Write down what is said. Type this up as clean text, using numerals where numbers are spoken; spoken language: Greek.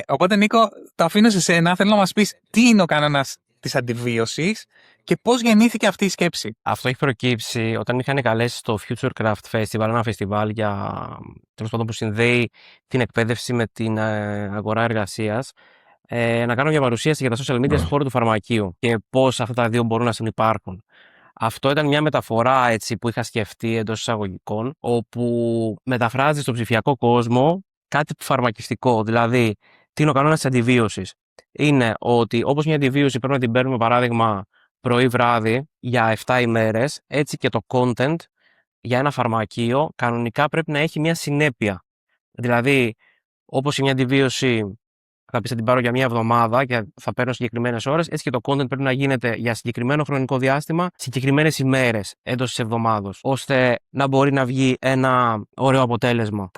Οπότε, Νίκο, το αφήνω σε σένα. Θέλω να μας πεις τι είναι ο κανόνας της αντιβίωσης και πώς γεννήθηκε αυτή η σκέψη. Αυτό έχει προκύψει όταν είχαν καλέσει στο Future Craft Festival, ένα φεστιβάλ τέλος πάντων, που συνδέει την εκπαίδευση με την αγορά εργασίας, να κάνω μια παρουσίαση για τα social media στον χώρο του φαρμακείου και πώς αυτά τα δύο μπορούν να συνυπάρχουν. Αυτό ήταν μια μεταφορά έτσι, που είχα σκεφτεί εντός εισαγωγικών, όπου μεταφράζει στον ψηφιακό κόσμο κάτι φαρμακευτικό. Δηλαδή, τι είναι ο κανόνας της αντιβίωσης? Είναι ότι όπως μια αντιβίωση πρέπει να την παίρνουμε, παράδειγμα, πρωί-βράδυ για 7 ημέρες, έτσι και το content για ένα φαρμακείο κανονικά πρέπει να έχει μια συνέπεια. Δηλαδή, όπως μια αντιβίωση θα πεις θα την πάρω για μια εβδομάδα και θα παίρνω συγκεκριμένες ώρες, έτσι και το content πρέπει να γίνεται για συγκεκριμένο χρονικό διάστημα, συγκεκριμένες ημέρες εντός της εβδομάδος, ώστε να μπορεί να βγει ένα ωραίο αποτέλεσμα.